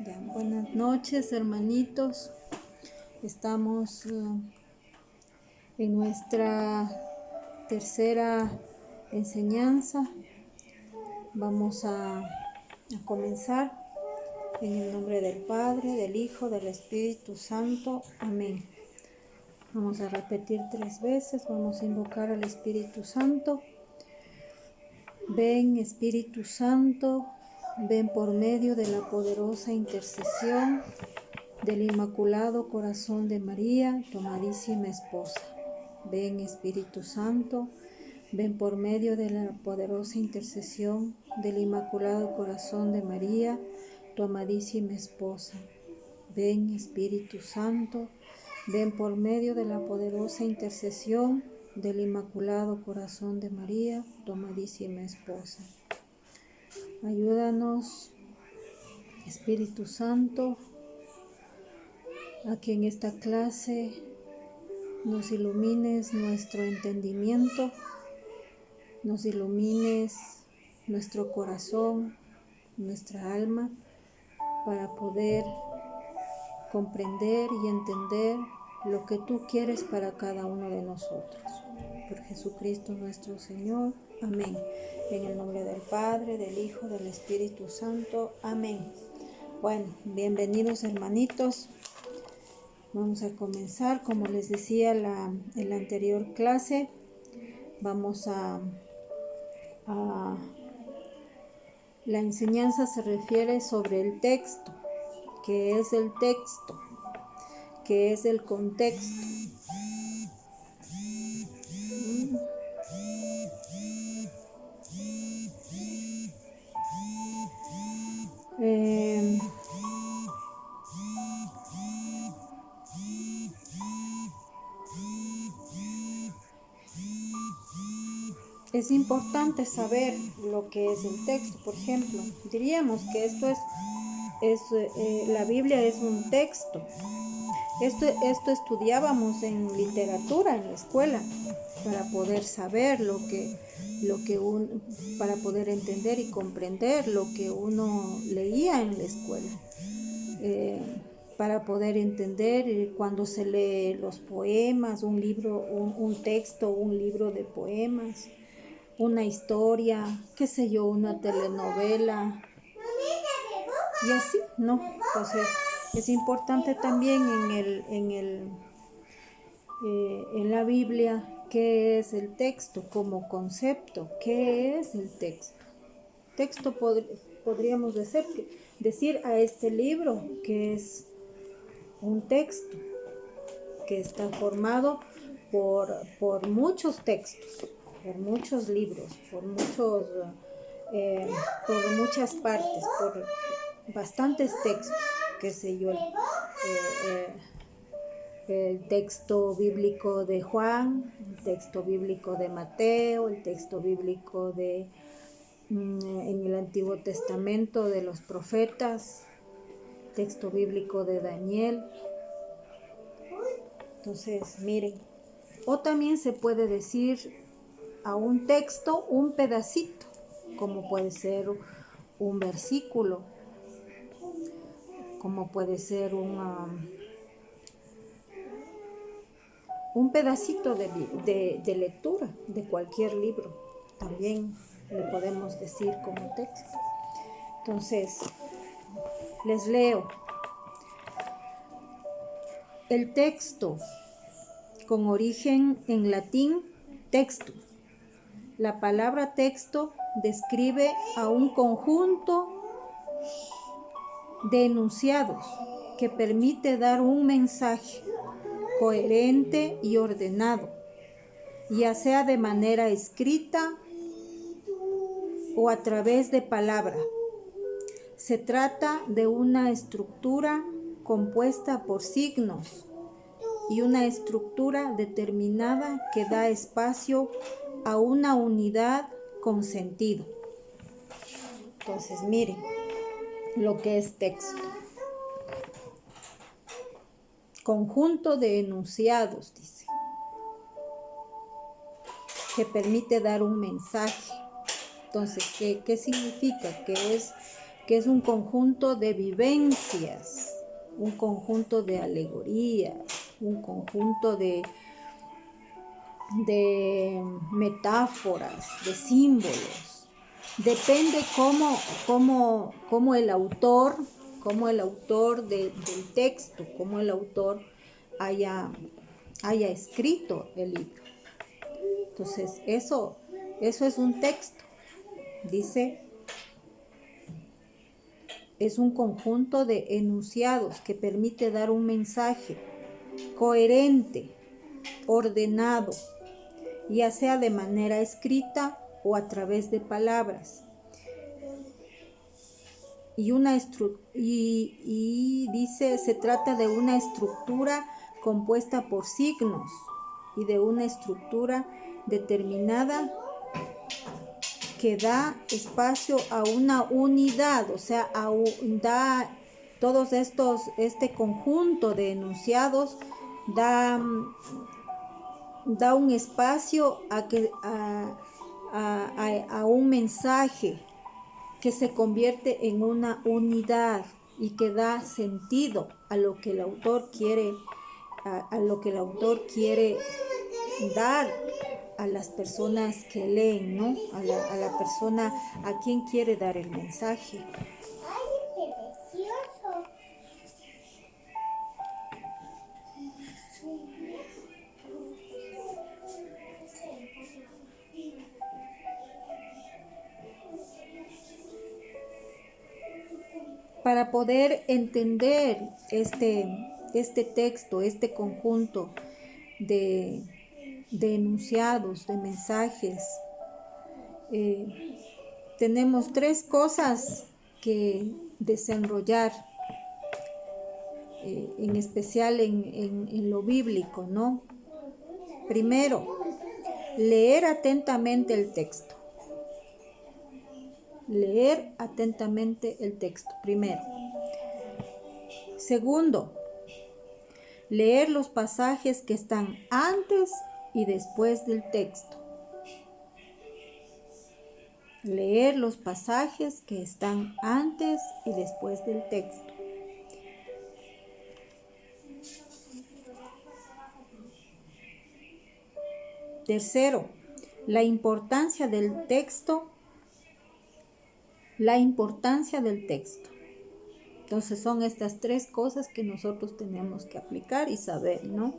Ya, buenas noches, hermanitos. Estamos en nuestra tercera enseñanza. Vamos a comenzar en el nombre del Padre, del Hijo, del Espíritu Santo. Amén. Vamos a repetir 3 veces. Vamos a invocar al Espíritu Santo. Ven, Espíritu Santo, ven por medio de la poderosa intercesión del Inmaculado Corazón de María, tu amadísima esposa. Ven, Espíritu Santo, ven por medio de la poderosa intercesión del Inmaculado Corazón de María, tu amadísima esposa. Ven, Espíritu Santo, ven por medio de la poderosa intercesión del Inmaculado Corazón de María, tu amadísima esposa. Ayúdanos, Espíritu Santo, a que en esta clase nos ilumines nuestro entendimiento, nos ilumines nuestro corazón, nuestra alma, para poder comprender y entender lo que tú quieres para cada uno de nosotros. Por Jesucristo nuestro Señor. Amén. En el nombre del Padre, del Hijo, del Espíritu Santo. Amén. Bueno, bienvenidos hermanitos. Vamos a comenzar, como les decía en la anterior clase, vamos la enseñanza se refiere sobre el texto, qué es el texto, qué es el contexto. Es importante saber lo que es el texto. Por ejemplo, diríamos que esto la Biblia es un texto. Esto estudiábamos en literatura en la escuela para poder saber para poder entender y comprender lo que uno leía en la escuela. Para poder entender cuando se lee los poemas, un libro, un texto, un libro de poemas, una historia, qué sé yo, una telenovela y así, ¿no? Entonces es importante también en la Biblia qué es el texto como concepto, qué es el texto. Texto podríamos decir a este libro que es un texto que está formado por muchos textos, por muchos libros, por muchas partes, por bastantes textos, qué sé yo, el texto bíblico de Juan, el texto bíblico de Mateo, el texto bíblico en el Antiguo Testamento de los profetas, texto bíblico de Daniel. Entonces, miren, o también se puede decir a un texto un pedacito, como puede ser un versículo, como puede ser un pedacito de lectura de cualquier libro, también le podemos decir como texto. Entonces, les leo. El texto, con origen en latín, textus. La palabra texto describe a un conjunto de enunciados que permite dar un mensaje coherente y ordenado, ya sea de manera escrita o a través de palabra. Se trata de una estructura compuesta por signos y una estructura determinada que da espacio a una unidad con sentido. Entonces, miren lo que es texto. Conjunto de enunciados, dice, que permite dar un mensaje. Entonces, ¿qué significa? Que que es un conjunto de vivencias, un conjunto de alegorías, un conjunto de metáforas, de símbolos. Depende cómo el autor del texto, cómo el autor haya escrito el libro. Entonces, eso es un texto. Dice, es un conjunto de enunciados que permite dar un mensaje coherente, ordenado, ya sea de manera escrita o a través de palabras. Y dice, se trata de una estructura compuesta por signos y de una estructura determinada que da espacio a una unidad, o sea, da todos este conjunto de enunciados da un espacio a un mensaje que se convierte en una unidad y que da sentido a lo que el autor quiere, a lo que el autor quiere dar a las personas que leen, ¿no? A la persona a quien quiere dar el mensaje. Para poder entender este texto, este conjunto de enunciados, de mensajes, tenemos 3 cosas que desenrollar, en especial en lo bíblico, ¿no? Primero, leer atentamente el texto. Leer atentamente el texto, primero. Segundo, leer los pasajes que están antes y después del texto. Leer los pasajes que están antes y después del texto. Tercero, la importancia del texto. Entonces son estas 3 cosas que nosotros tenemos que aplicar y saber, ¿no?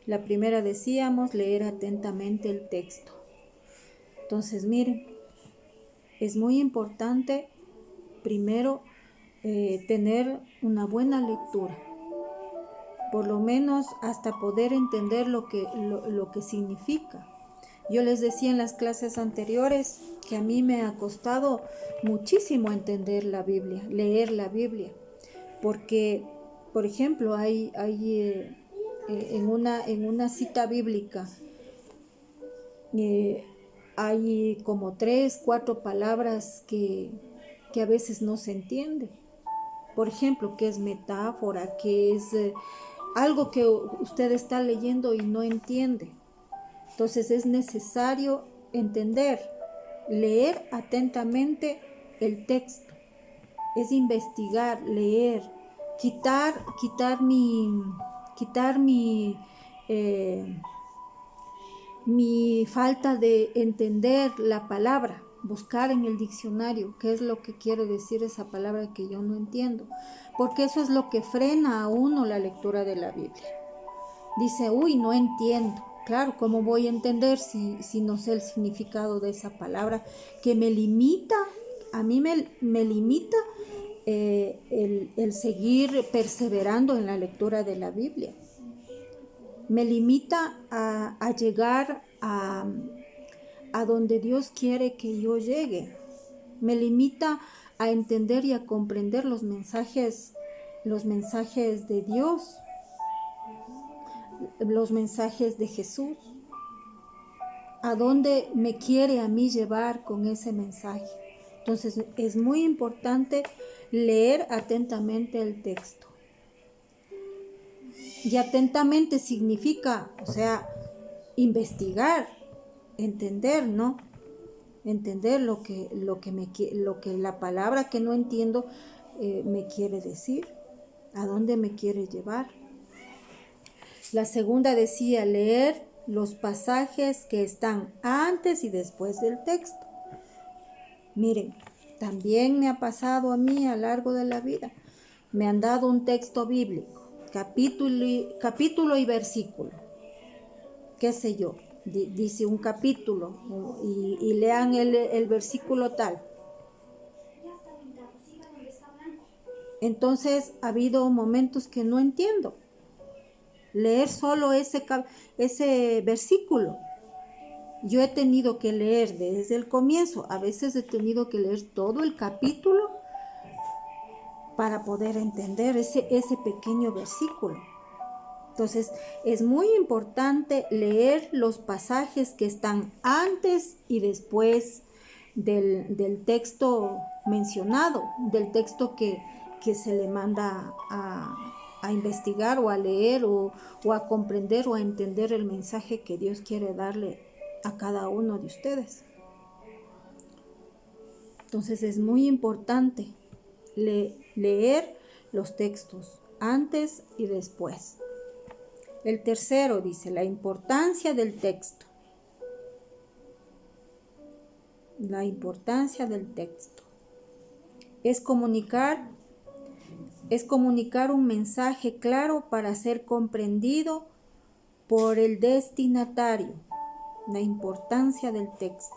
La primera decíamos, leer atentamente el texto. Entonces, miren, es muy importante primero tener una buena lectura, por lo menos hasta poder entender lo que significa. Yo les decía en las clases anteriores que a mí me ha costado muchísimo entender la Biblia, leer la Biblia, porque, por ejemplo, hay en una cita bíblica hay como 3, 4 palabras que a veces no se entiende. Por ejemplo, que es metáfora, que es algo que usted está leyendo y no entiende. Entonces es necesario entender, leer atentamente el texto. Es investigar, leer, quitar mi falta de entender la palabra, buscar en el diccionario qué es lo que quiere decir esa palabra que yo no entiendo, porque eso es lo que frena a uno la lectura de la Biblia. Dice, no entiendo. Claro, ¿cómo voy a entender si no sé el significado de esa palabra que me limita? A mí me limita el seguir perseverando en la lectura de la Biblia. Me limita a llegar a donde Dios quiere que yo llegue. Me limita a entender y a comprender los mensajes de Dios, los mensajes de Jesús. ¿A dónde me quiere a mí llevar con ese mensaje? Entonces es muy importante leer atentamente el texto. Y atentamente significa, investigar, entender, ¿no? entender lo que la palabra que no entiendo me quiere decir, a dónde me quiere llevar. La segunda decía leer los pasajes que están antes y después del texto. Miren, también me ha pasado a mí a lo largo de la vida. Me han dado un texto bíblico, capítulo y versículo. Qué sé yo, dice un capítulo y lean el versículo tal. Entonces ha habido momentos que no entiendo. Leer solo ese versículo. Yo he tenido que leer desde el comienzo, a veces he tenido que leer todo el capítulo para poder entender ese pequeño versículo. Entonces, es muy importante leer los pasajes que están antes y después del texto mencionado, del texto que se le manda a investigar o a leer o a comprender o a entender el mensaje que Dios quiere darle a cada uno de ustedes. Entonces es muy importante leer los textos antes y después. El tercero dice la importancia del texto. La importancia del texto es comunicar un mensaje claro para ser comprendido por el destinatario. La importancia del texto.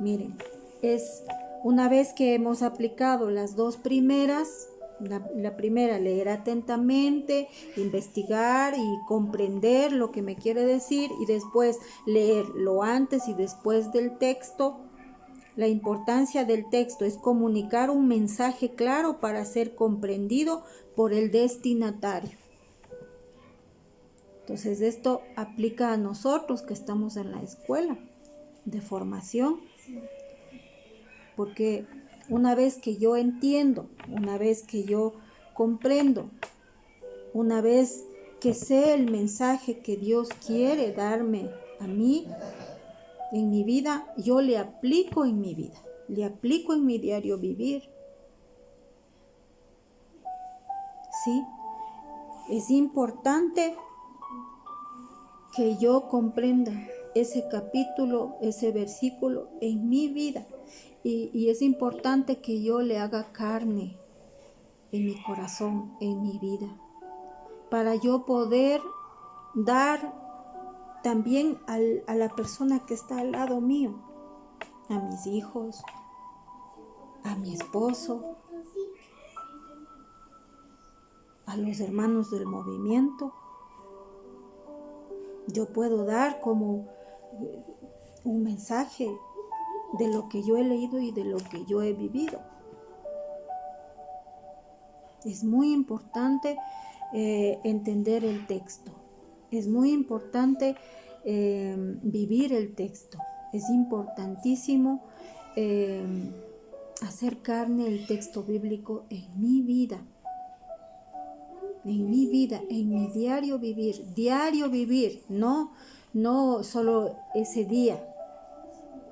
Miren, es una vez que hemos aplicado las dos primeras, la primera, leer atentamente, investigar y comprender lo que me quiere decir, y después leer lo antes y después del texto. La importancia del texto es comunicar un mensaje claro para ser comprendido por el destinatario. Entonces esto aplica a nosotros que estamos en la escuela de formación, porque una vez que yo entiendo, una vez que yo comprendo, una vez que sé el mensaje que Dios quiere darme a mí en mi vida, yo le aplico en mi vida, le aplico en mi diario vivir. ¿Sí? Es importante que yo comprenda ese capítulo, ese versículo en mi vida. Y es importante que yo le haga carne en mi corazón, en mi vida, para yo poder dar también a la persona que está al lado mío, a mis hijos, a mi esposo, a los hermanos del movimiento. Yo puedo dar como un mensaje de lo que yo he leído y de lo que yo he vivido. Es muy importante entender el texto. Es muy importante vivir el texto. Es importantísimo hacer carne el texto bíblico en mi vida. En mi vida, en mi diario vivir, no solo ese día,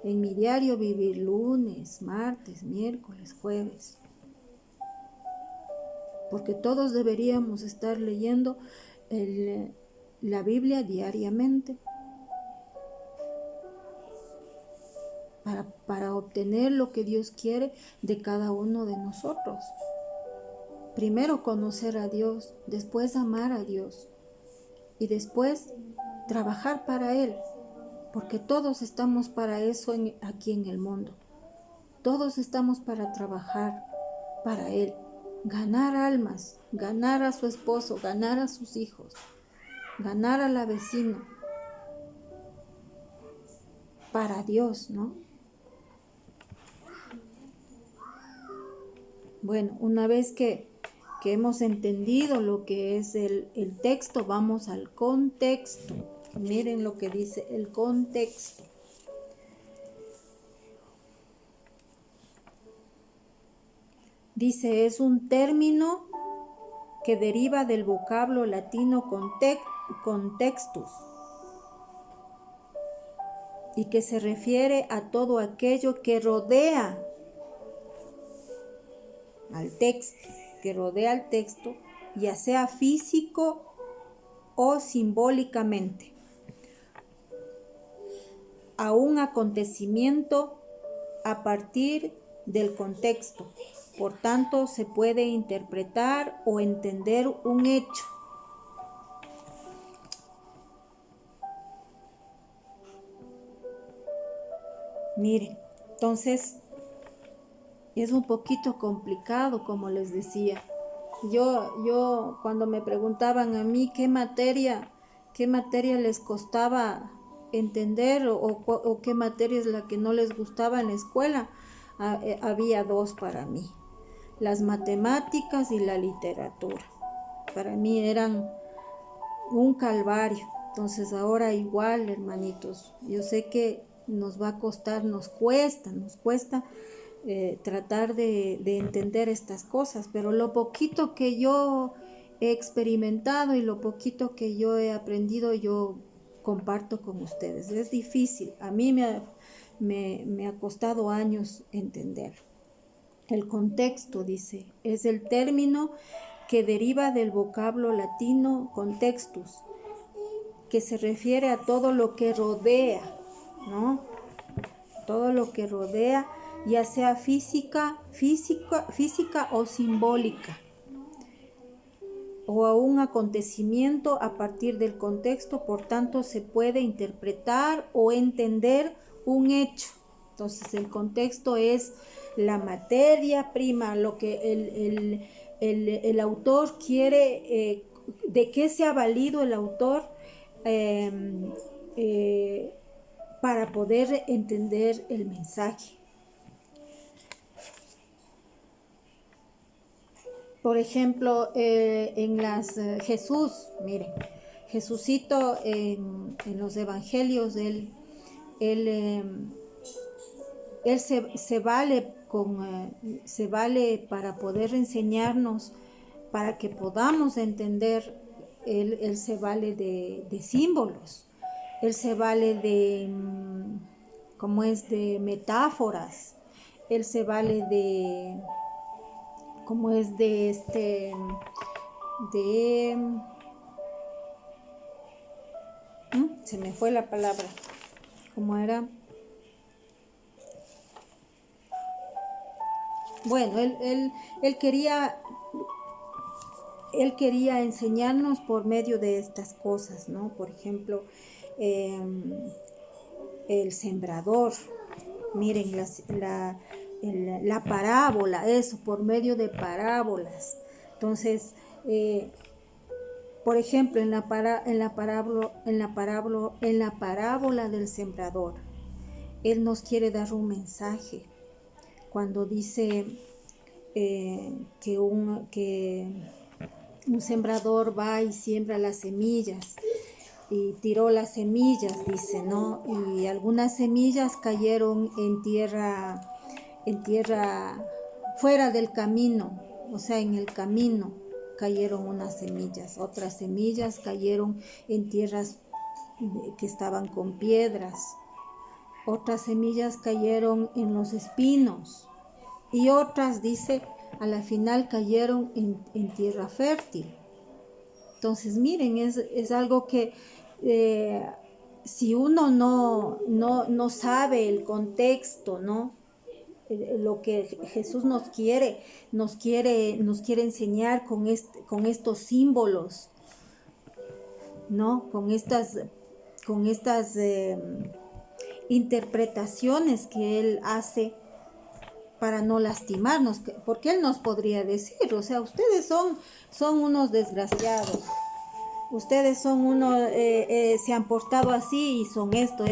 en mi diario vivir, lunes, martes, miércoles, jueves, porque todos deberíamos estar leyendo la Biblia diariamente para obtener lo que Dios quiere de cada uno de nosotros. Primero conocer a Dios, después amar a Dios y después trabajar para Él, porque todos estamos para eso aquí en el mundo. Todos estamos para trabajar para Él, ganar almas, ganar a su esposo, ganar a sus hijos, ganar a la vecina, para Dios, ¿no? Bueno, una vez que hemos entendido lo que es el texto, vamos al contexto. Miren lo que dice el contexto. Dice, es un término que deriva del vocablo latino contextus. y que se refiere a todo aquello que rodea al texto, ya sea físico o simbólicamente, a un acontecimiento a partir del contexto. Por tanto, se puede interpretar o entender un hecho. Miren, entonces es un poquito complicado, como les decía. Yo cuando me preguntaban a mí qué materia les costaba entender o qué materia es la que no les gustaba en la escuela, había dos para mí: las matemáticas y la literatura. Para mí eran un calvario. Entonces ahora igual, hermanitos, yo sé que nos va a costar, nos cuesta tratar de entender estas cosas, pero lo poquito que yo he experimentado y lo poquito que yo he aprendido, yo comparto con ustedes. Es difícil, a mí me ha costado años entender. El contexto, dice, es el término que deriva del vocablo latino contextus, que se refiere a todo lo que rodea, ¿no? Todo lo que rodea, ya sea física o simbólica, o a un acontecimiento a partir del contexto. Por tanto, se puede interpretar o entender un hecho. Entonces, el contexto es la materia prima, lo que el autor quiere, de qué se ha valido el autor para poder entender el mensaje. Por ejemplo, Jesús, miren, Jesucito en los evangelios, él se vale para poder enseñarnos, para que podamos entender. Él se vale de símbolos, él se vale de metáforas, él se vale se me fue la palabra, ¿cómo era? Bueno, él quería enseñarnos por medio de estas cosas, ¿no? Por ejemplo, el sembrador. Miren, la parábola, eso, por medio de parábolas. Entonces, por ejemplo, en la parábola del sembrador, él nos quiere dar un mensaje. Cuando dice que un sembrador va y siembra las semillas, y tiró las semillas, dice, ¿no? Y algunas semillas cayeron en tierra fuera del camino, o sea, en el camino cayeron unas semillas. Otras semillas cayeron en tierras que estaban con piedras. Otras semillas cayeron en los espinos. Y otras, dice, a la final cayeron en tierra fértil. Entonces, miren, es algo que si uno no sabe el contexto, ¿no? Lo que Jesús nos quiere enseñar con estos símbolos, ¿no? Con estas interpretaciones que Él hace para no lastimarnos, porque Él nos podría decir, o sea, ustedes son unos desgraciados, ustedes son se han portado así y son esto.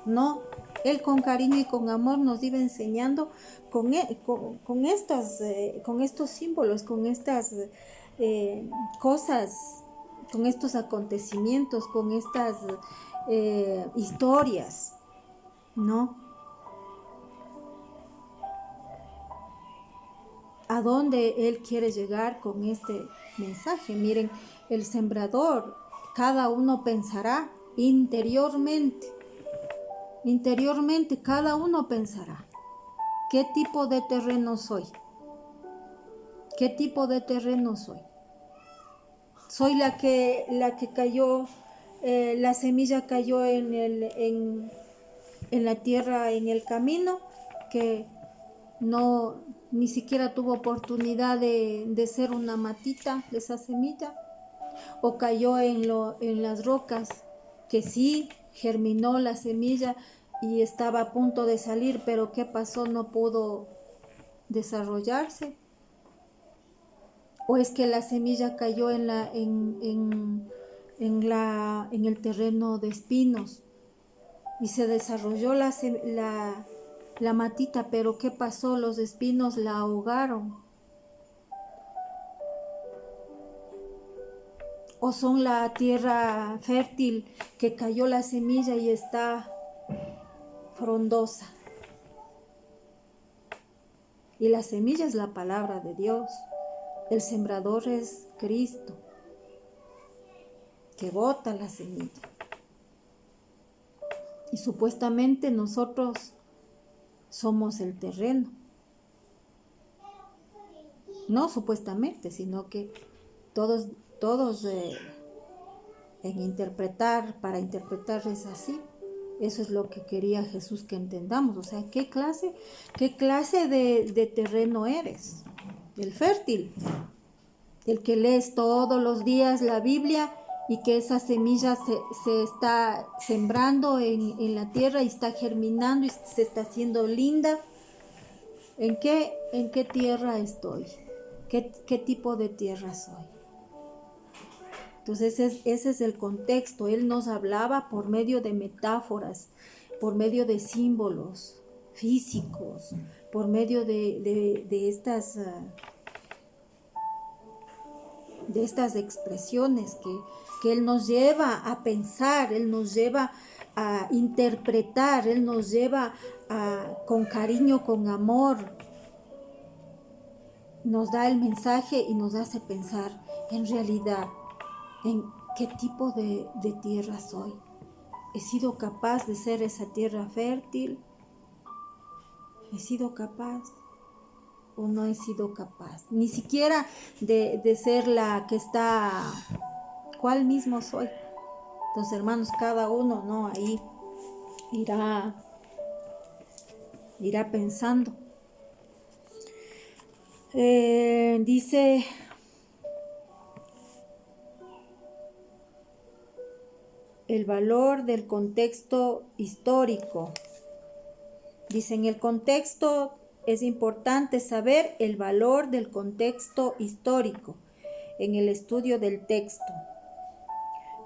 No, Él con cariño y con amor nos iba enseñando con estos símbolos, con estas cosas, con estos acontecimientos, con estas historias, ¿no? ¿A dónde Él quiere llegar con este mensaje? Miren, el sembrador, cada uno pensará interiormente. Interiormente cada uno pensará, ¿qué tipo de terreno soy? ¿Qué tipo de terreno soy? Soy la que cayó, la semilla cayó en la tierra, en el camino, que no ni siquiera tuvo oportunidad de ser una matita de esa semilla, o cayó en las rocas, que sí germinó la semilla y estaba a punto de salir, pero ¿qué pasó? No pudo desarrollarse. ¿O es que la semilla cayó en el terreno de espinos y se desarrolló la matita, pero ¿qué pasó? Los espinos la ahogaron? ¿O son la tierra fértil que cayó la semilla y está frondosa? Y la semilla es la palabra de Dios. El sembrador es Cristo, que bota la semilla. Y supuestamente nosotros somos el terreno. No supuestamente, sino que todos para interpretar es así. Eso es lo que quería Jesús que entendamos. O sea, ¿qué clase de terreno eres? El fértil, el que lees todos los días la Biblia y que esa semilla se está sembrando en la tierra y está germinando y se está haciendo linda. ¿En qué tierra estoy? ¿Qué tipo de tierra soy? Entonces ese es el contexto. Él nos hablaba por medio de metáforas, por medio de símbolos físicos, por medio de estas expresiones que Él nos lleva a pensar, Él nos lleva a interpretar, Él nos lleva con cariño, con amor, nos da el mensaje y nos hace pensar en realidad en qué tipo de tierra soy. ¿He sido capaz de ser esa tierra fértil? ¿He sido capaz o no he sido capaz? Ni siquiera de ser la que está, ¿cuál mismo soy? Entonces, hermanos, cada uno, ¿no? Ahí irá pensando. Dice... el valor del contexto histórico. Dice, en el contexto es importante saber el valor del contexto histórico en el estudio del texto,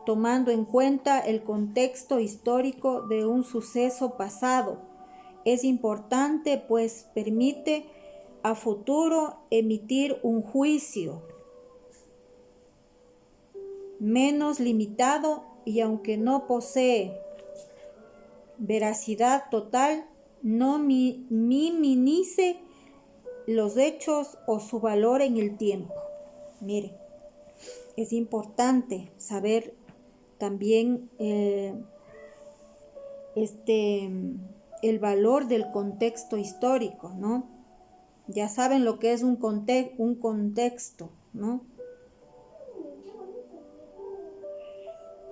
tomando en cuenta el contexto histórico de un suceso pasado. Es importante, pues permite a futuro emitir un juicio menos limitado y aunque no posee veracidad total, no minimice los hechos o su valor en el tiempo. Mire, es importante saber también el valor del contexto histórico, ¿no? Ya saben lo que es un contexto, ¿no?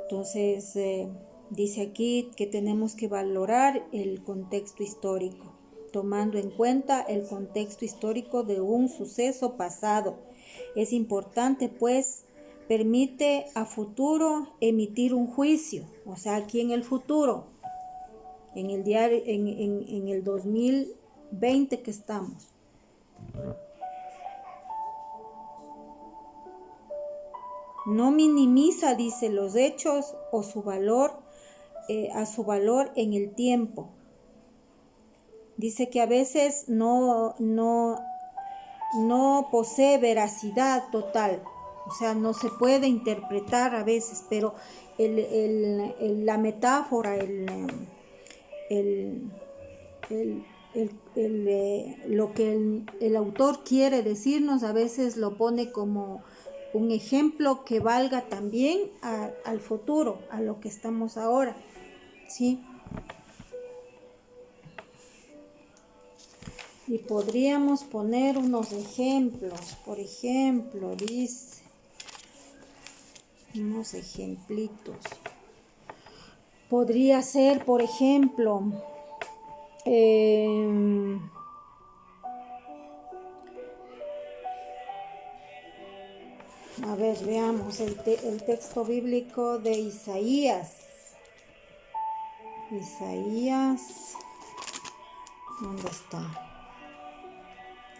Entonces, dice aquí que tenemos que valorar el contexto histórico, tomando en cuenta el contexto histórico de un suceso pasado. Es importante, pues, permite a futuro emitir un juicio, o sea, aquí en el futuro, en el 2020 que estamos. No minimiza, dice, los hechos o su valor, a su valor en el tiempo. Dice que a veces no posee veracidad total, o sea, no se puede interpretar a veces, pero la metáfora, lo que el autor quiere decirnos, a veces lo pone como un ejemplo que valga también al futuro, a lo que estamos ahora, ¿sí? Y podríamos poner unos ejemplos. Por ejemplo, dice, unos ejemplitos. Podría ser, por ejemplo, a ver, veamos el texto bíblico de Isaías. Isaías, ¿dónde está?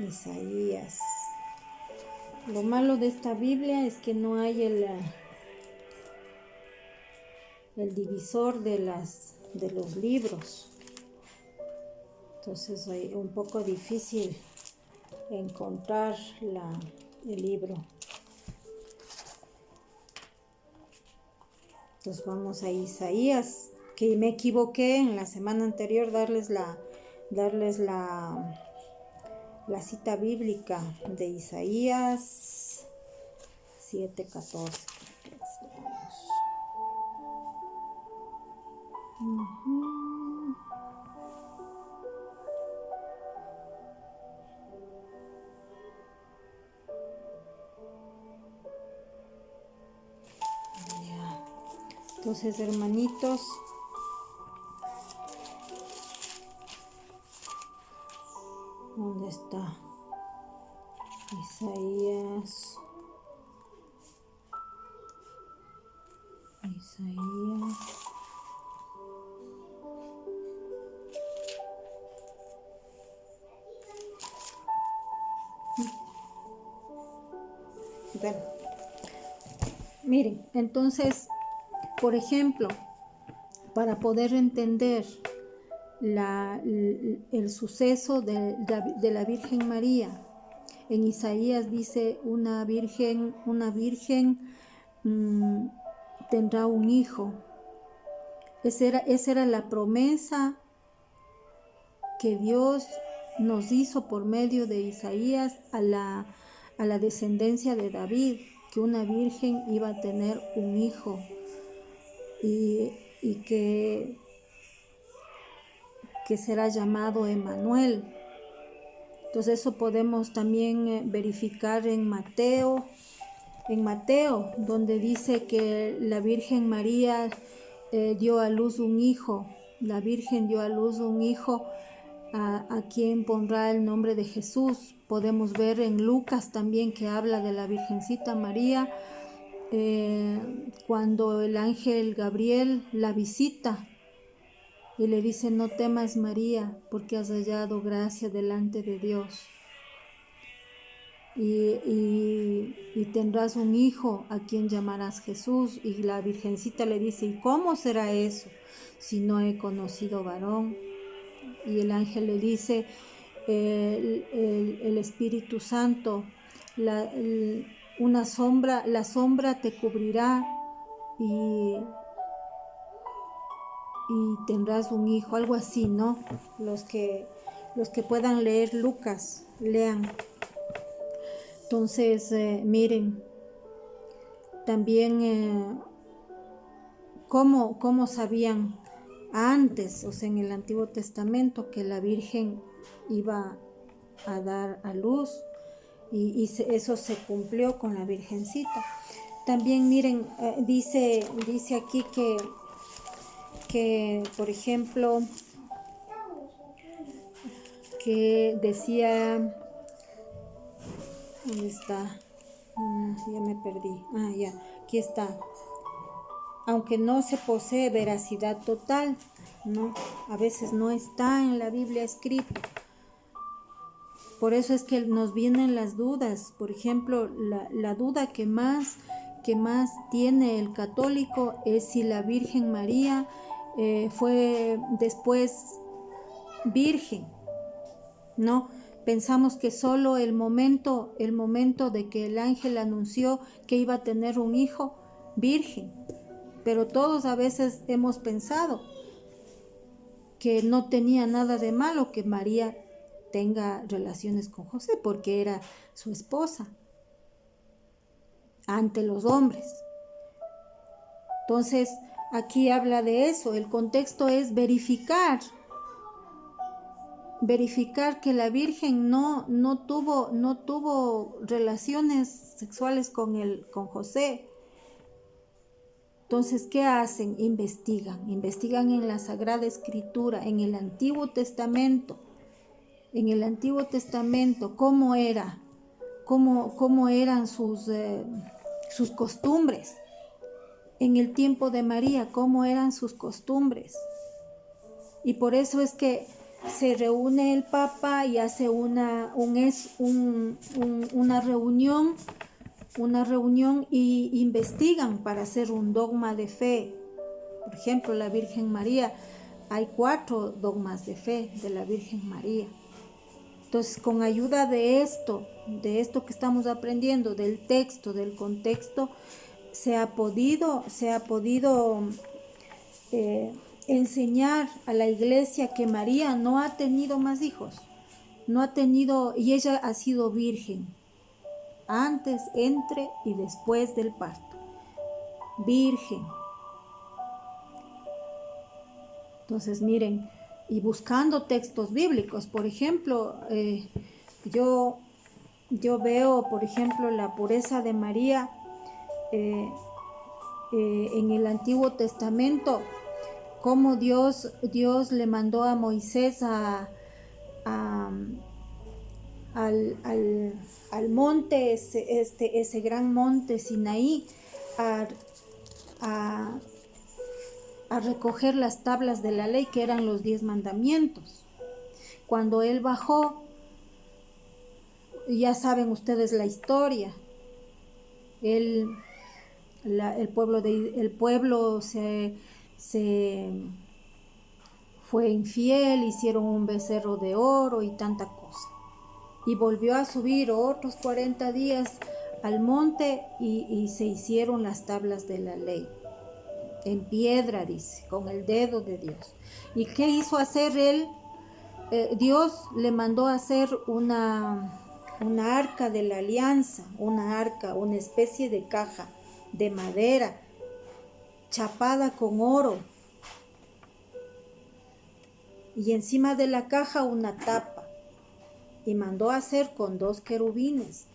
Isaías. Lo malo de esta Biblia es que no hay el divisor de los libros. Entonces es un poco difícil encontrar el libro. Entonces vamos a Isaías, que me equivoqué en la semana anterior darles la cita bíblica de Isaías 7:14. Entonces, hermanitos, ¿dónde está? Isaías. Bueno, miren, entonces, por ejemplo, para poder entender el suceso de la Virgen María, en Isaías dice una virgen tendrá un hijo. Esa era la promesa que Dios nos hizo por medio de Isaías a la descendencia de David, que una virgen iba a tener un hijo y que será llamado Emmanuel. Entonces eso podemos también verificar en Mateo, donde dice que la Virgen María dio a luz un hijo. La Virgen dio a luz un hijo a quien pondrá el nombre de Jesús. Podemos ver en Lucas también que habla de la Virgencita María cuando el ángel Gabriel la visita y le dice: no temas, María, porque has hallado gracia delante de Dios. Y tendrás un hijo a quien llamarás Jesús. Y la Virgencita le dice: ¿y cómo será eso si no he conocido varón? Y el ángel le dice: el Espíritu Santo, la sombra te cubrirá y tendrás un hijo, algo así, ¿no? Los que puedan leer Lucas, lean. Entonces, miren, también cómo sabían antes, o sea, en el Antiguo Testamento, que la Virgen iba a dar a luz, y eso se cumplió con la Virgencita. También miren, dice aquí que, por ejemplo, que decía, ¿dónde está? Ya me perdí. Ya, aquí está. Aunque no se posee veracidad total, ¿no? A veces no está en la Biblia escrito. Por eso es que nos vienen las dudas. Por ejemplo, la duda que más tiene el católico es si la Virgen María fue después virgen, ¿no? Pensamos que solo el momento de que el ángel anunció que iba a tener un hijo, virgen. Pero todos a veces hemos pensado que no tenía nada de malo que María tenga relaciones con José, porque era su esposa ante los hombres. Entonces, aquí habla de eso. El contexto es verificar verificar que la Virgen no tuvo relaciones sexuales con José. Entonces, ¿qué hacen? Investigan en la Sagrada Escritura, en el Antiguo Testamento. En el Antiguo Testamento, cómo eran sus costumbres. En el tiempo de María, cómo eran sus costumbres. Y por eso es que se reúne el Papa y hace una reunión y investigan para hacer un dogma de fe. Por ejemplo, la Virgen María, hay 4 dogmas de fe de la Virgen María. Entonces, con ayuda de esto que estamos aprendiendo, del texto, del contexto, se ha podido enseñar a la Iglesia que María no ha tenido más hijos, y ella ha sido virgen, antes, entre y después del parto, virgen. Entonces, miren, y buscando textos bíblicos, por ejemplo, yo veo, por ejemplo, la pureza de María en el Antiguo Testamento, cómo Dios le mandó a Moisés al monte, ese gran monte Sinaí, a recoger las tablas de la ley, que eran los 10 mandamientos. Cuando él bajó, ya saben ustedes la historia, el pueblo se fue infiel, hicieron un becerro de oro y tanta cosa. Y volvió a subir otros 40 días al monte y se hicieron las tablas de la ley. En piedra, dice, con el dedo de Dios. ¿Y qué hizo hacer él? Dios le mandó a hacer una arca de la alianza, una especie de caja de madera, chapada con oro. Y encima de la caja una tapa. Y mandó a hacer con 2 querubines,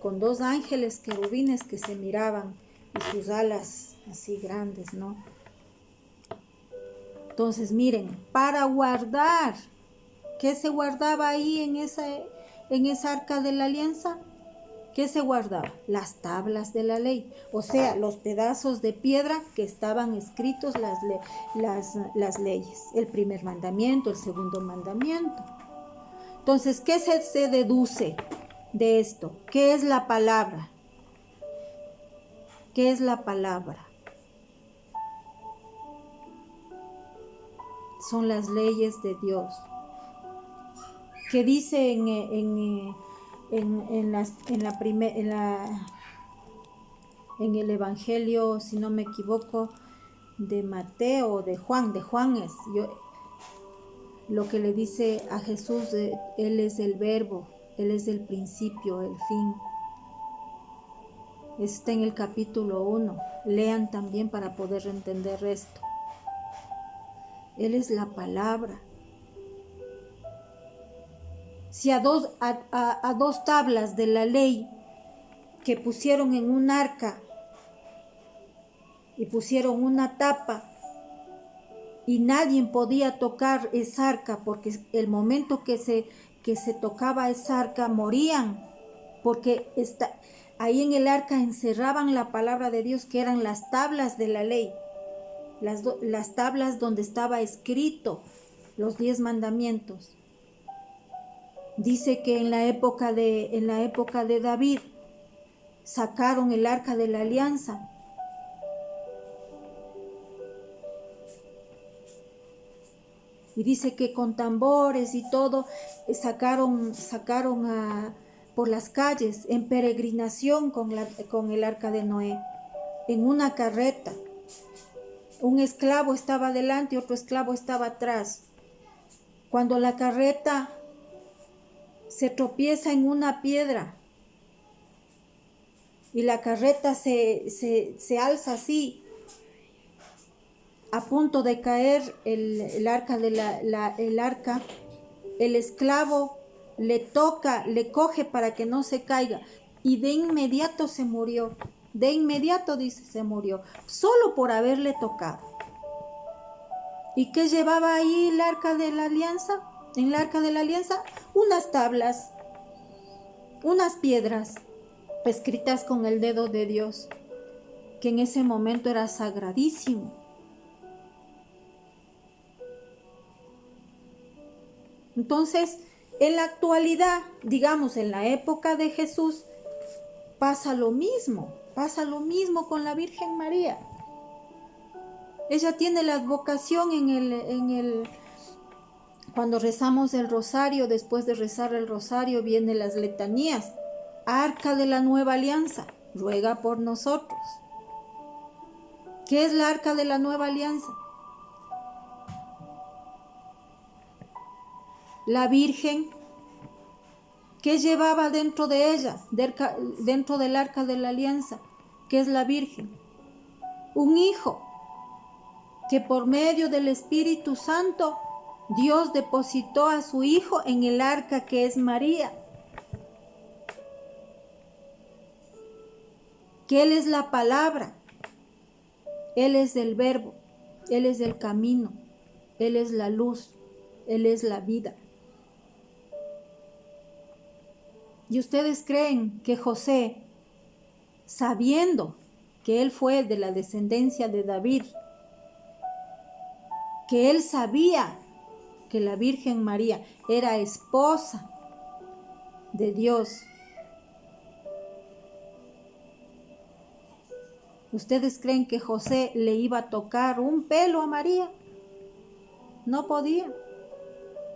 con 2 ángeles querubines que se miraban y sus alas así grandes, ¿no? Entonces, miren, para guardar, ¿qué se guardaba ahí en esa arca de la alianza? ¿Qué se guardaba? Las tablas de la ley, o sea, los pedazos de piedra que estaban escritos las leyes, el primer mandamiento, el segundo mandamiento. Entonces, ¿qué se deduce de esto? ¿Qué es la palabra? ¿Qué es la palabra? Son las leyes de Dios. ¿Qué dice en el Evangelio, si no me equivoco, de Mateo, de Juan es lo que le dice a Jesús, Él es el verbo, Él es el principio, el fin. Está en el capítulo 1. Lean también para poder entender esto. Él es la palabra. Si a dos tablas de la ley que pusieron en un arca y pusieron una tapa y nadie podía tocar esa arca, porque el momento que se tocaba esa arca morían, porque ahí en el arca encerraban la palabra de Dios, que eran las tablas de la ley, las tablas donde estaba escrito los 10 mandamientos. Dice que en la época de David sacaron el arca de la alianza. Y dice que con tambores y todo sacaron por las calles en peregrinación con el arca de Noé, en una carreta. Un esclavo estaba adelante y otro esclavo estaba atrás. Cuando la carreta se tropieza en una piedra y la carreta se alza así, a punto de caer el arca el esclavo le toca, le coge para que no se caiga y de inmediato se murió. De inmediato, dice, se murió, solo por haberle tocado. ¿Y qué llevaba ahí el arca de la alianza? En el arca de la alianza, unas tablas, unas piedras escritas con el dedo de Dios, que en ese momento era sagradísimo. Entonces, en la actualidad, digamos, en la época de Jesús, pasa lo mismo con la Virgen María. Ella tiene la advocación cuando rezamos el rosario, después de rezar el rosario vienen las letanías. Arca de la Nueva Alianza, ruega por nosotros. ¿Qué es la Arca de la Nueva Alianza? La Virgen, ¿qué llevaba dentro de ella, dentro del Arca de la Alianza? ¿Qué es la Virgen? Un hijo que por medio del Espíritu Santo Dios depositó a su hijo en el arca que es María. Que Él es la palabra, Él es el verbo, Él es el camino, Él es la luz, Él es la vida. ¿Y ustedes creen que José, sabiendo que él fue de la descendencia de David, que él sabía que la Virgen María era esposa de Dios, ¿ustedes creen que José le iba a tocar un pelo a María? No podía.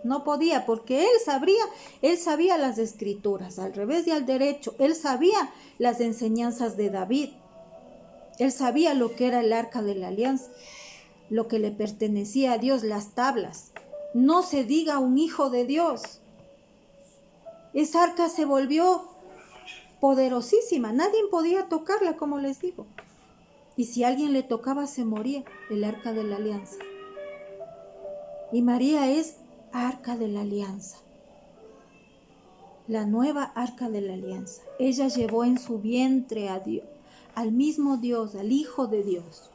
No podía, porque él sabía las escrituras, al revés y al derecho. Él sabía las enseñanzas de David. Él sabía lo que era el arca de la alianza, lo que le pertenecía a Dios, las tablas. No se diga un hijo de Dios. Esa arca se volvió poderosísima. Nadie podía tocarla, como les digo. Y si alguien le tocaba, se moría, el arca de la alianza. Y María es Arca de la Alianza, la nueva Arca de la Alianza. Ella llevó en su vientre a Dios, al mismo Dios, al Hijo de Dios.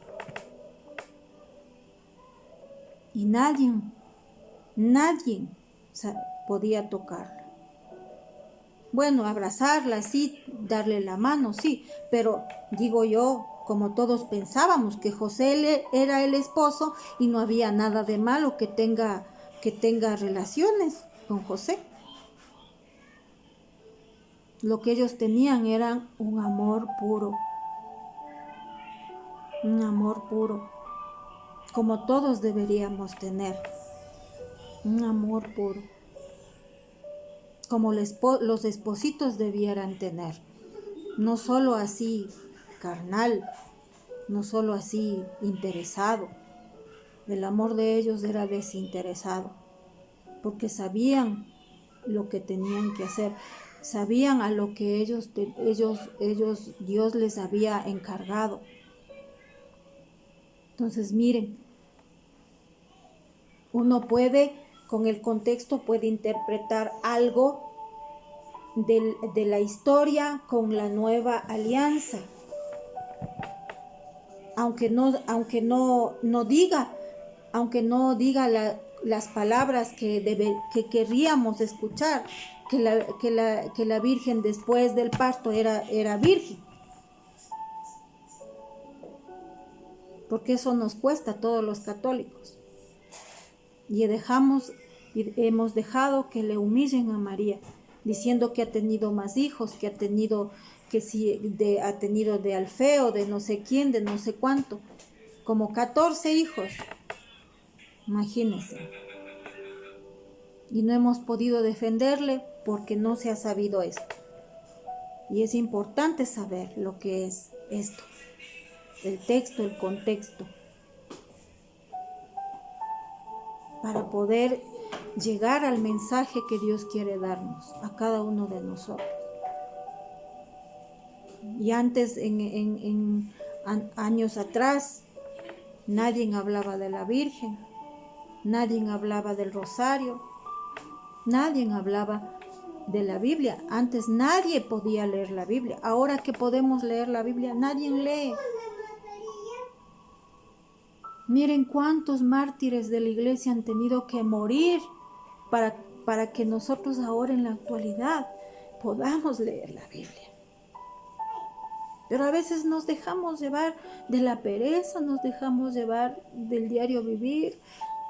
Y nadie podía tocarla. Bueno, abrazarla, sí, darle la mano, sí, pero digo yo, como todos pensábamos, que José era el esposo y no había nada de malo que tenga relaciones con José. Lo que ellos tenían era un amor puro, como todos deberíamos tener, un amor puro, como los espositos debieran tener, no solo así carnal, no solo así interesado. El amor de ellos era desinteresado, porque sabían lo que tenían que hacer, sabían a lo que ellos Dios les había encargado. Entonces miren, uno puede, con el contexto, puede interpretar algo de la historia con la nueva alianza, aunque no diga las palabras que querríamos escuchar, que la Virgen después del parto era virgen. Porque eso nos cuesta a todos los católicos. Y hemos dejado que le humillen a María, diciendo que ha tenido más hijos, ha tenido de Alfeo, de no sé quién, de no sé cuánto, como 14 hijos. Imagínense. Y no hemos podido defenderle porque no se ha sabido esto. Y es importante saber lo que es esto, el texto, el contexto, para poder llegar al mensaje que Dios quiere darnos a cada uno de nosotros. Y antes, en años atrás, nadie hablaba de la Virgen, nadie hablaba del rosario, Nadie hablaba de la Biblia. Antes nadie podía leer la Biblia. Ahora que podemos leer la Biblia, nadie lee. Miren cuántos mártires de la iglesia han tenido que morir para que nosotros ahora en la actualidad podamos leer la Biblia. Pero a veces nos dejamos llevar de la pereza, nos dejamos llevar del diario vivir,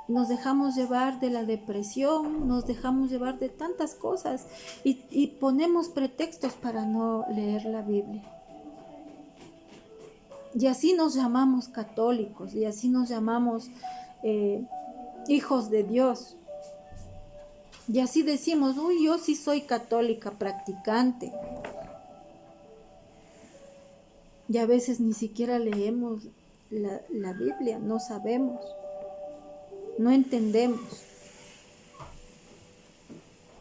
nos dejamos llevar de la depresión, nos dejamos llevar de tantas cosas y ponemos pretextos para no leer la Biblia. Y así nos llamamos católicos, y así nos llamamos hijos de Dios. Y así decimos, uy, yo sí soy católica practicante. Y a veces ni siquiera leemos la Biblia, no sabemos, no entendemos.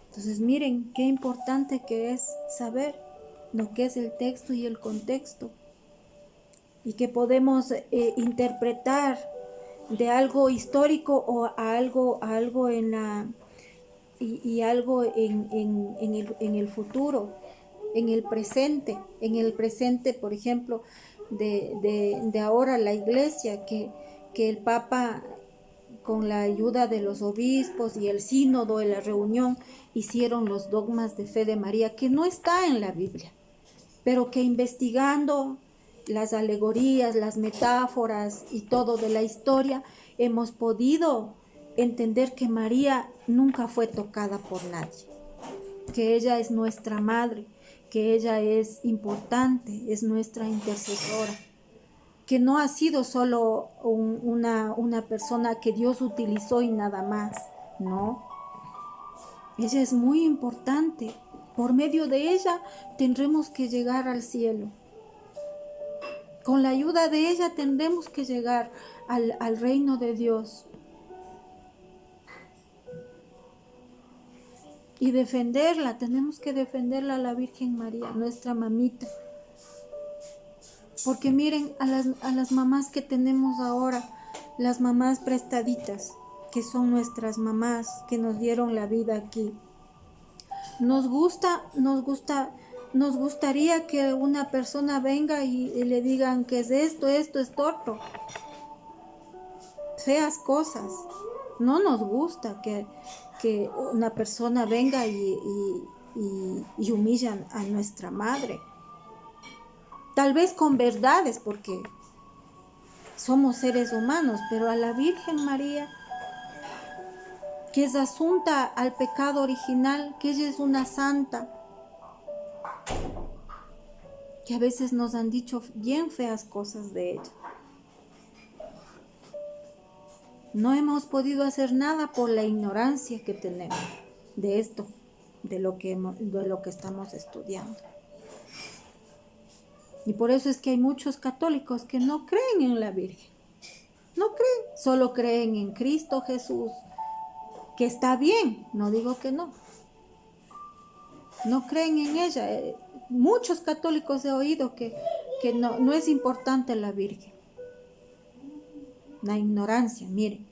Entonces miren qué importante que es saber lo que es el texto y el contexto. Y que podemos interpretar de algo histórico o a algo en la y algo en el futuro, en el presente, por ejemplo, de ahora la iglesia, que el Papa, con la ayuda de los obispos y el sínodo de la reunión, hicieron los dogmas de fe de María, que no está en la Biblia, pero que investigando las alegorías, las metáforas y todo de la historia, hemos podido entender que María nunca fue tocada por nadie, que ella es nuestra madre, que ella es importante, es nuestra intercesora, que no ha sido solo una persona que Dios utilizó y nada más, no. Ella es muy importante. Por medio de ella tendremos que llegar al cielo. Con la ayuda de ella tendremos que llegar al reino de Dios. Y defenderla, tenemos que defenderla a la Virgen María, nuestra mamita. Porque miren a las mamás que tenemos ahora, las mamás prestaditas, que son nuestras mamás, que nos dieron la vida aquí. Nos gustaría que una persona venga y le digan que es esto es torto. Feas cosas. No nos gusta que una persona venga y humillan a nuestra madre. Tal vez con verdades, porque somos seres humanos, pero a la Virgen María, que es asunta al pecado original, que ella es una santa, que a veces nos han dicho bien feas cosas de ella. No hemos podido hacer nada por la ignorancia que tenemos de esto, de lo que estamos estudiando. Y por eso es que hay muchos católicos que no creen en la Virgen. No creen, solo creen en Cristo Jesús, que está bien, no digo que no. No creen en ella. Muchos católicos he oído que no es importante la Virgen. La ignorancia, miren.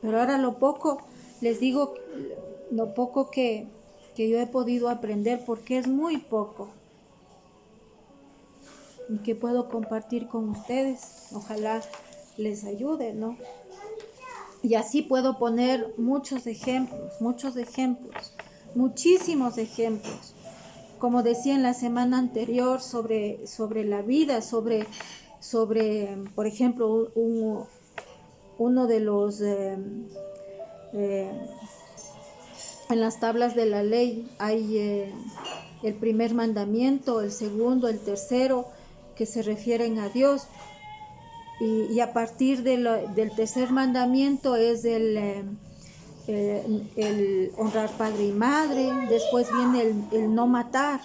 Pero ahora lo poco, les digo, lo poco que yo he podido aprender, porque es muy poco, y que puedo compartir con ustedes, ojalá les ayude, ¿no? Y así puedo poner muchos ejemplos, muchísimos ejemplos. Como decía en la semana anterior sobre la vida, sobre por ejemplo, uno de los, en las tablas de la ley hay el primer mandamiento, el segundo, el tercero, que se refieren a Dios. Y a partir del tercer mandamiento es el honrar padre y madre. Después viene el no matar,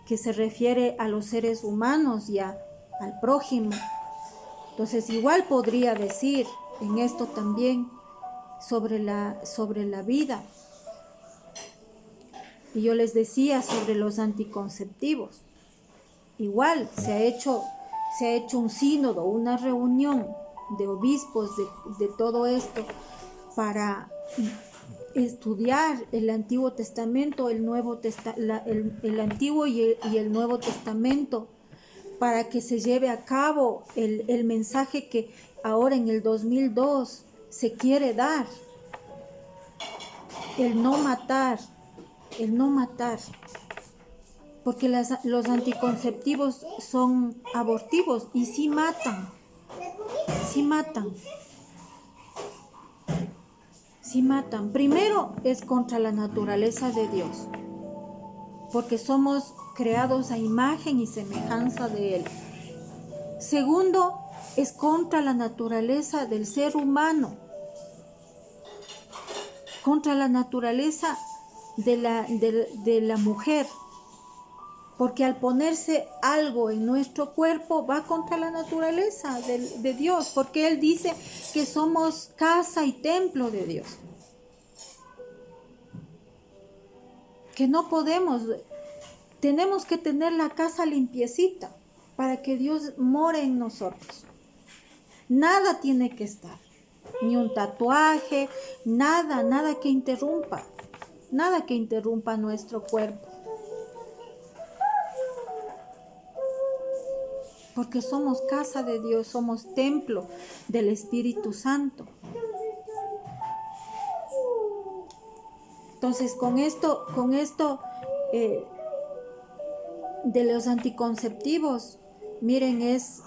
que se refiere a los seres humanos y al prójimo. Entonces igual podría decir en esto también sobre la vida. Y yo les decía sobre los anticonceptivos. Igual se ha hecho un sínodo, una reunión de obispos de todo esto para estudiar el Antiguo Testamento, el Antiguo y el Nuevo Testamento, para que se lleve a cabo el mensaje que ahora en el 2002 se quiere dar. El no matar, porque los anticonceptivos son abortivos y sí matan. Primero es contra la naturaleza de Dios, porque somos creados a imagen y semejanza de Él. Segundo, es contra la naturaleza del ser humano, contra la naturaleza de la mujer, porque al ponerse algo en nuestro cuerpo va contra la naturaleza de Dios, porque Él dice que somos casa y templo de Dios. Que no podemos, tenemos que tener la casa limpiecita para que Dios more en nosotros. Nada tiene que estar, ni un tatuaje, nada que interrumpa nuestro cuerpo. Porque somos casa de Dios, somos templo del Espíritu Santo. Entonces, con esto de los anticonceptivos, miren, es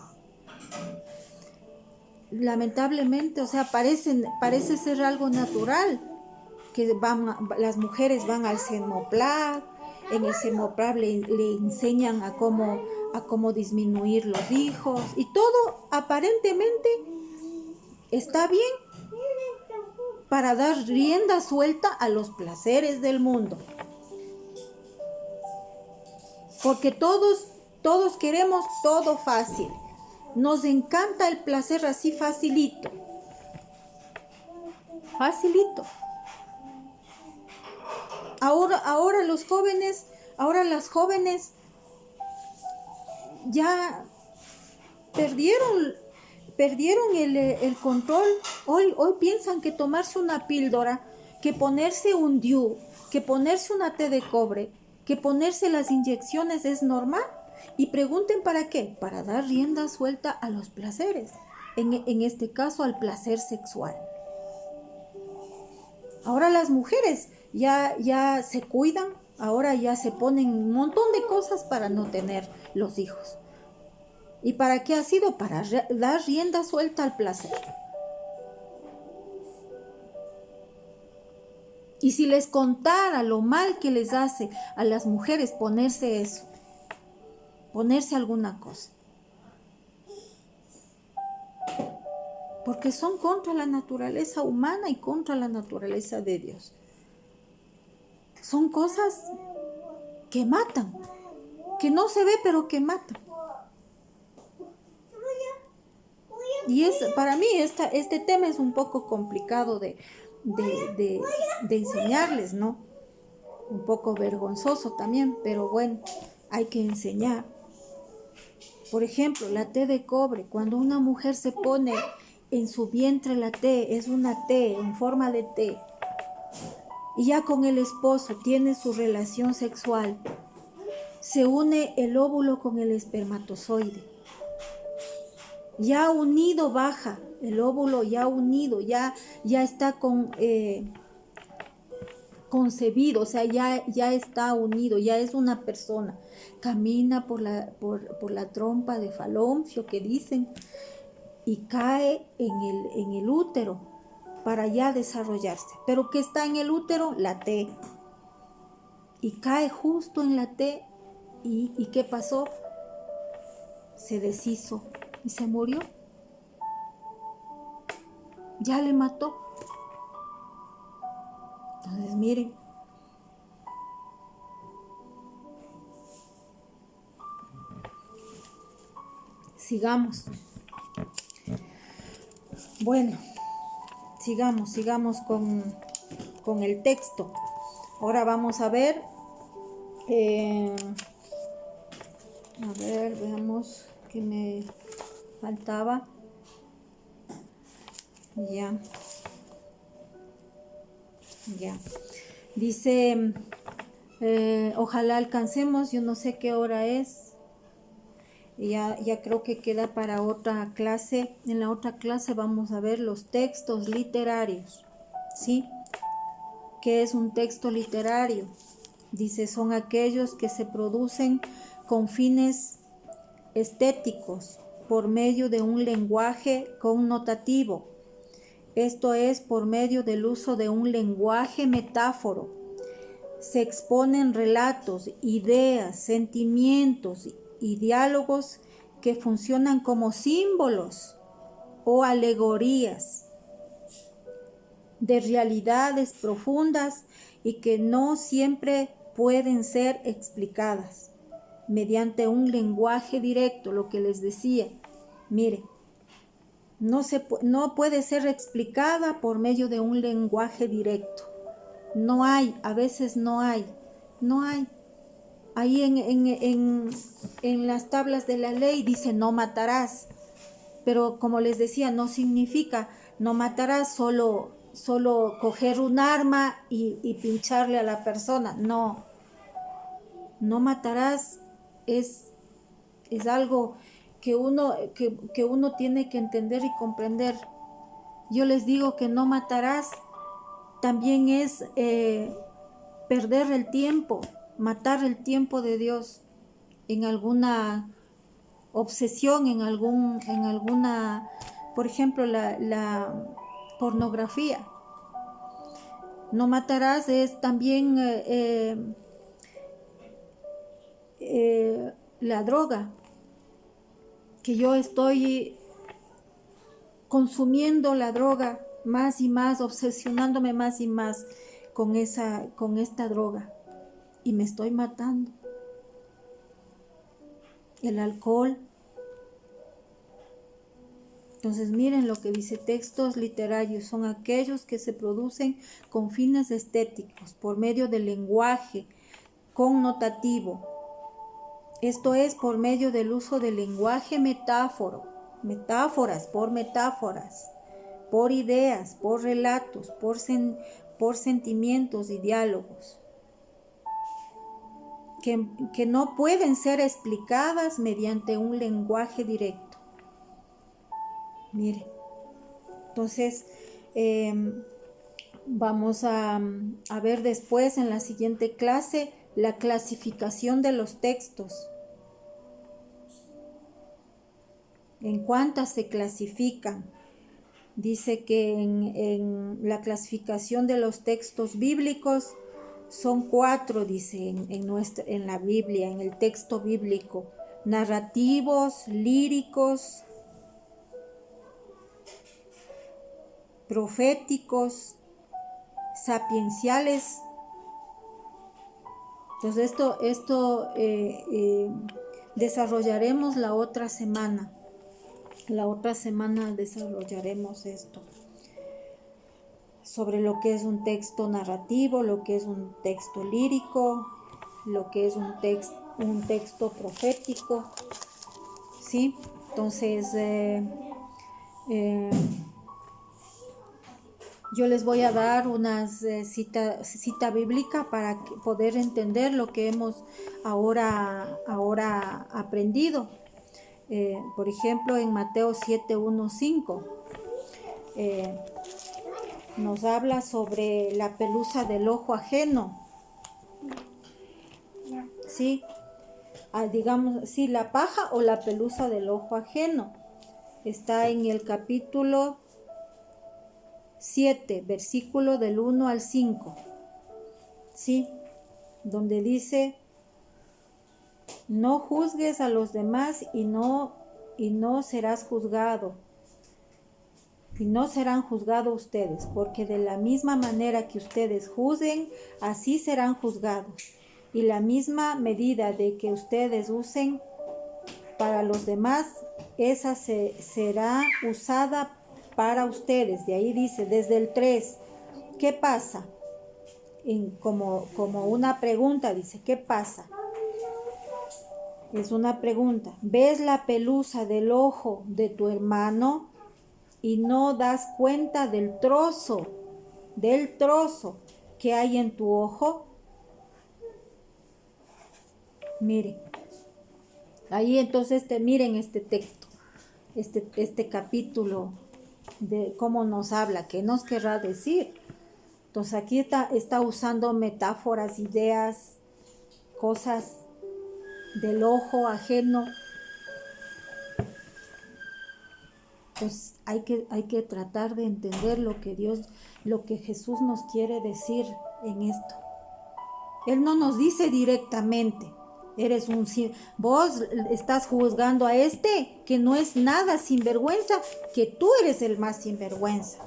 lamentablemente, o sea, parece ser algo natural, que las mujeres van al Semoplab, en el Semoplab le enseñan a cómo disminuir los hijos, y todo aparentemente está bien para dar rienda suelta a los placeres del mundo. Porque todos queremos todo fácil. Nos encanta el placer así facilito. Ahora las jóvenes ya perdieron el control. Hoy piensan que tomarse una píldora, que ponerse un DIU, que ponerse una té de cobre, que ponerse las inyecciones es normal. Y pregunten para qué, para dar rienda suelta a los placeres, en este caso al placer sexual. Ahora las mujeres ya se cuidan, ahora ya se ponen un montón de cosas para no tener los hijos. ¿Y para qué ha sido? Para dar rienda suelta al placer. Y si les contara lo mal que les hace a las mujeres ponerse eso, ponerse alguna cosa, porque son contra la naturaleza humana y contra la naturaleza de Dios. Son cosas que matan, que no se ve pero que matan. Y para mí este tema es un poco complicado de enseñarles, ¿no? Un poco vergonzoso también, pero bueno, hay que enseñar. Por ejemplo, la té de cobre, cuando una mujer se pone en su vientre la té, es una té en forma de té, y ya con el esposo tiene su relación sexual, se une el óvulo con el espermatozoide. Ya unido baja, el óvulo ya unido, ya está concebido, o sea, ya está unido, ya es una persona. Camina por la trompa de Faloncio, que dicen, y cae en el útero para ya desarrollarse. Pero ¿qué está en el útero? La T. Y cae justo en la T. ¿Y qué pasó? Se deshizo y se murió. Ya le mató. Entonces, miren. Sigamos. Bueno, sigamos con el texto. Ahora vamos a ver. Veamos qué me faltaba. Ya. Ya. Dice, ojalá alcancemos, yo no sé qué hora es. Ya creo que queda para otra clase. En la otra clase vamos a ver los textos literarios, ¿sí? ¿Qué es un texto literario? Dice, son aquellos que se producen con fines estéticos por medio de un lenguaje connotativo. Esto es por medio del uso de un lenguaje metáforo. Se exponen relatos, ideas, sentimientos y diálogos que funcionan como símbolos o alegorías de realidades profundas y que no siempre pueden ser explicadas mediante un lenguaje directo, lo que les decía. Mire, no puede ser explicada por medio de un lenguaje directo. No hay, a veces no hay. Ahí en las tablas de la ley dice no matarás, pero como les decía, no significa no matarás solo coger un arma y pincharle a la persona. No matarás es algo que uno tiene que entender y comprender. Yo les digo que no matarás también es perder el tiempo, matar el tiempo de Dios en alguna obsesión, en alguna, por ejemplo, la pornografía. No matarás es también la droga, que yo estoy consumiendo la droga más y más, obsesionándome más y más con esta droga y me estoy matando. El alcohol. Entonces miren lo que dice, textos literarios son aquellos que se producen con fines estéticos por medio del lenguaje connotativo. Esto es por medio del uso del lenguaje metáforas, por ideas, por relatos, por sentimientos y diálogos que no pueden ser explicadas mediante un lenguaje directo. Mire, entonces vamos a ver después en la siguiente clase la clasificación de los textos. ¿En cuántas se clasifican? Dice que en la clasificación de los textos bíblicos son 4, dice en la Biblia, en el texto bíblico: narrativos, líricos, proféticos, sapienciales. Entonces esto desarrollaremos la otra semana. La otra semana desarrollaremos esto sobre lo que es un texto narrativo, lo que es un texto lírico, lo que es un texto profético, ¿sí? Entonces yo les voy a dar una cita bíblica para poder entender lo que hemos ahora aprendido. Por ejemplo, en Mateo 7:1-5 nos habla sobre la pelusa del ojo ajeno. ¿Sí? Digamos, sí, la paja o la pelusa del ojo ajeno. Está en el capítulo 7, versículo del 1 al 5. ¿Sí? Donde dice: no juzgues a los demás y no serás juzgado. Y no serán juzgados ustedes, porque de la misma manera que ustedes juzguen, así serán juzgados. Y la misma medida de que ustedes usen para los demás, esa será usada para ustedes. De ahí dice, desde el 3, ¿qué pasa? Como una pregunta, dice, ¿qué pasa? Es una pregunta. ¿Ves la pelusa del ojo de tu hermano y no das cuenta del trozo que hay en tu ojo? Miren, ahí entonces miren este texto, este capítulo de cómo nos habla, qué nos querrá decir. Entonces aquí está usando metáforas, ideas, cosas del ojo ajeno. Pues hay que tratar de entender lo que Jesús nos quiere decir en esto. Él no nos dice directamente, vos estás juzgando a este que no es nada sinvergüenza, que tú eres el más sinvergüenza.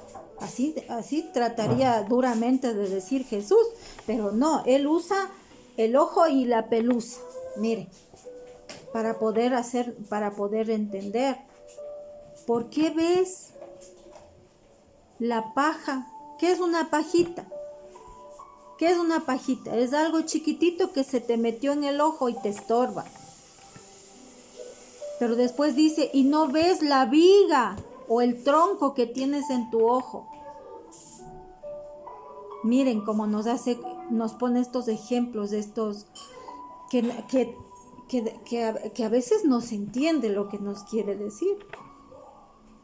Así trataría duramente de decir Jesús, pero no, él usa el ojo y la pelusa, mire, para poder entender. ¿Por qué ves la paja? ¿Qué es una pajita? ¿Qué es una pajita? Es algo chiquitito que se te metió en el ojo y te estorba. Pero después dice, y no ves la viga o el tronco que tienes en tu ojo. Miren cómo nos pone estos ejemplos, que a veces no se entiende lo que nos quiere decir.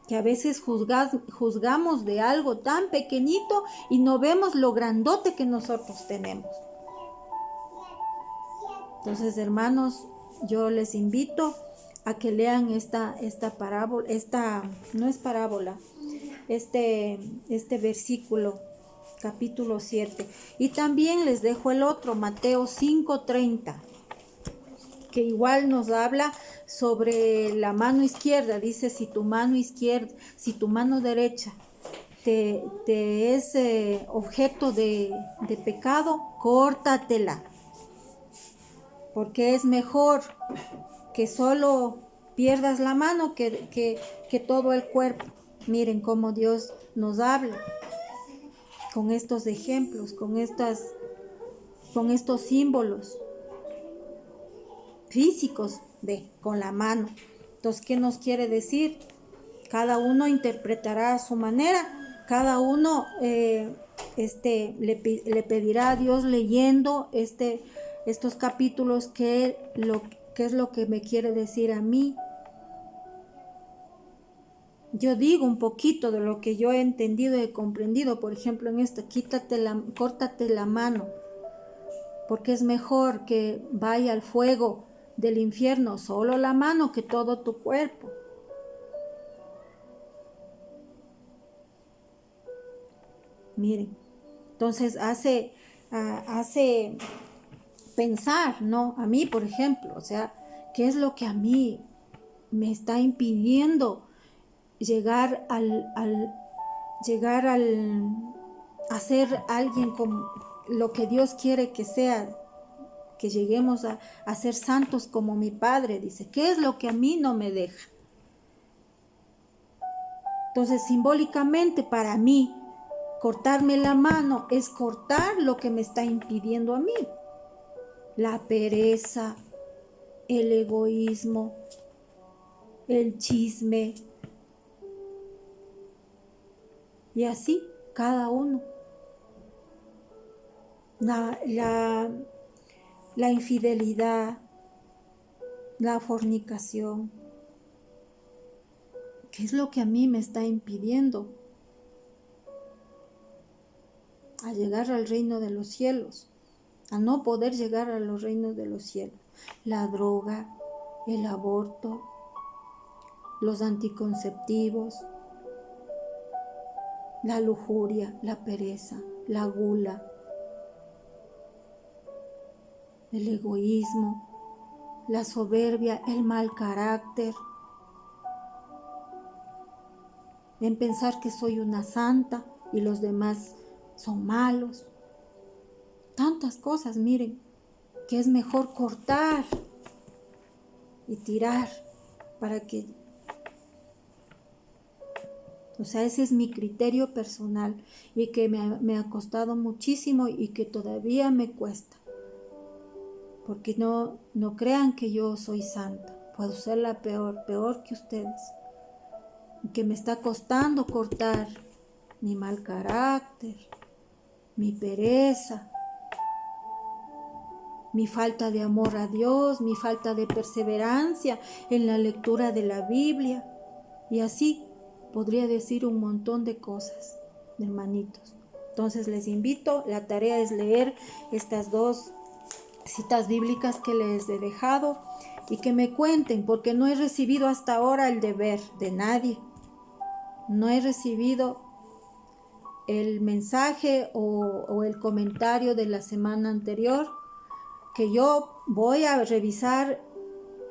Que a veces juzgamos de algo tan pequeñito y no vemos lo grandote que nosotros tenemos. Entonces, hermanos, yo les invito a que lean esta parábola, no es parábola, este versículo, capítulo 7. Y también les dejo el otro, Mateo 5:30. Que igual nos habla sobre la mano izquierda. Dice, si tu mano derecha te es objeto de pecado, córtatela. Porque es mejor que solo pierdas la mano que todo el cuerpo. Miren cómo Dios nos habla con estos ejemplos, con estos símbolos físicos con la mano. Entonces, ¿qué nos quiere decir? Cada uno interpretará a su manera, cada uno le pedirá a Dios leyendo estos capítulos qué es lo que me quiere decir a mí. Yo digo un poquito de lo que yo he entendido y he comprendido. Por ejemplo, en esto, córtate la mano, porque es mejor que vaya al fuego del infierno solo la mano que todo tu cuerpo. Miren, entonces hace pensar, ¿no? A mí, por ejemplo, o sea, ¿qué es lo que a mí me está impidiendo llegar a ser alguien con lo que Dios quiere que sea? Que lleguemos a ser santos como mi Padre, dice. ¿Qué es lo que a mí no me deja? Entonces, simbólicamente para mí, cortarme la mano es cortar lo que me está impidiendo a mí. La pereza, el egoísmo, el chisme. Y así, cada uno. La infidelidad, la fornicación. ¿Qué es lo que a mí me está impidiendo a llegar al reino de los cielos? A no poder llegar a los reinos de los cielos. La droga, el aborto, los anticonceptivos, la lujuria, la pereza, la gula, el egoísmo, la soberbia, el mal carácter, en pensar que soy una santa y los demás son malos. Tantas cosas, miren, que es mejor cortar y tirar para que... O sea, ese es mi criterio personal y que me ha costado muchísimo y que todavía me cuesta. Porque no crean que yo soy santa. Puedo ser la peor que ustedes. Y que me está costando cortar mi mal carácter, mi pereza, mi falta de amor a Dios, mi falta de perseverancia en la lectura de la Biblia. Y así podría decir un montón de cosas, hermanitos. Entonces les invito, la tarea es leer estas 2 citas bíblicas que les he dejado y que me cuenten, porque no he recibido hasta ahora el deber de nadie. No he recibido el mensaje o el comentario de la semana anterior, que yo voy a revisar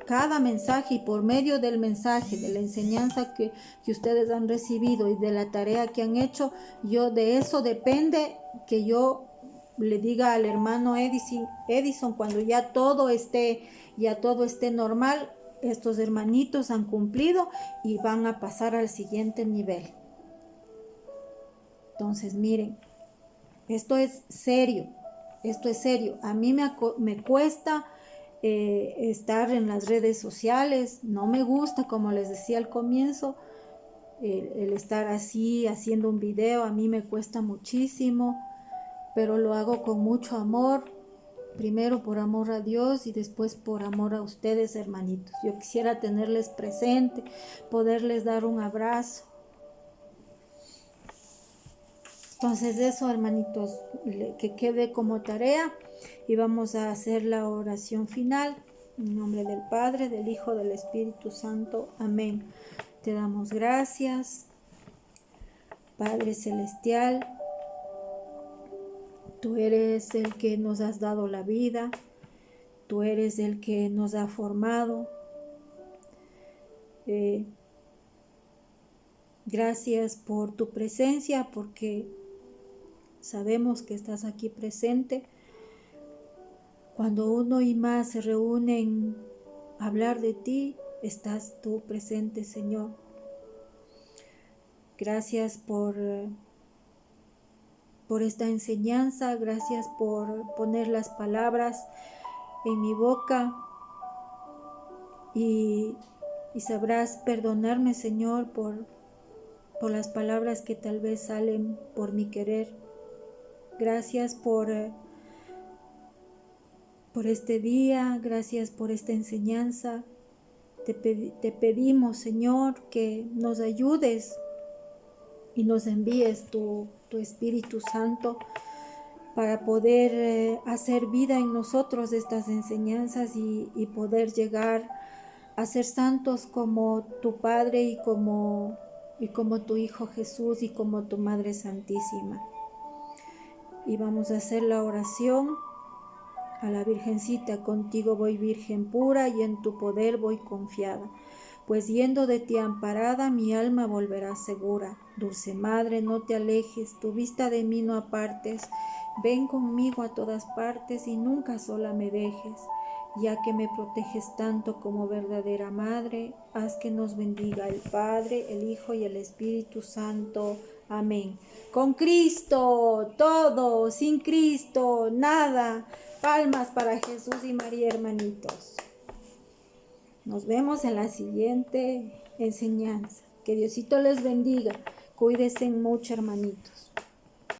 cada mensaje, y por medio del mensaje, de la enseñanza que ustedes han recibido y de la tarea que han hecho, yo de eso depende que yo le diga al hermano Edison cuando ya todo esté normal, estos hermanitos han cumplido y van a pasar al siguiente nivel. Entonces miren, esto es serio. A mí me cuesta estar en las redes sociales, no me gusta, como les decía al comienzo, el estar así haciendo un video, a mí me cuesta muchísimo, pero lo hago con mucho amor, primero por amor a Dios y después por amor a ustedes, hermanitos. Yo quisiera tenerles presente, poderles dar un abrazo. Entonces eso, hermanitos, que quede como tarea, y vamos a hacer la oración final. En nombre del Padre, del Hijo, del Espíritu Santo. Amén. Te damos gracias, Padre Celestial. Tú eres el que nos has dado la vida. Tú eres el que nos ha formado. Gracias por tu presencia, porque sabemos que estás aquí presente. Cuando uno y más se reúnen a hablar de ti, estás tú presente, Señor. Gracias por esta enseñanza, gracias por poner las palabras en mi boca y sabrás perdonarme, Señor, por las palabras que tal vez salen por mi querer. Gracias por este día, gracias por esta enseñanza. Te pedimos, Señor, que nos ayudes y nos envíes tu Espíritu Santo para poder hacer vida en nosotros estas enseñanzas y poder llegar a ser santos como tu Padre y como tu Hijo Jesús y como tu Madre Santísima. Y vamos a hacer la oración a la Virgencita. Contigo voy, Virgen pura, y en tu poder voy confiada. Pues yendo de ti amparada, mi alma volverá segura. Dulce Madre, no te alejes, tu vista de mí no apartes. Ven conmigo a todas partes y nunca sola me dejes. Ya que me proteges tanto como verdadera Madre, haz que nos bendiga el Padre, el Hijo y el Espíritu Santo. Amén. Con Cristo, todo; sin Cristo, nada. Palmas para Jesús y María, hermanitos. Nos vemos en la siguiente enseñanza. Que Diosito les bendiga. Cuídense mucho, hermanitos.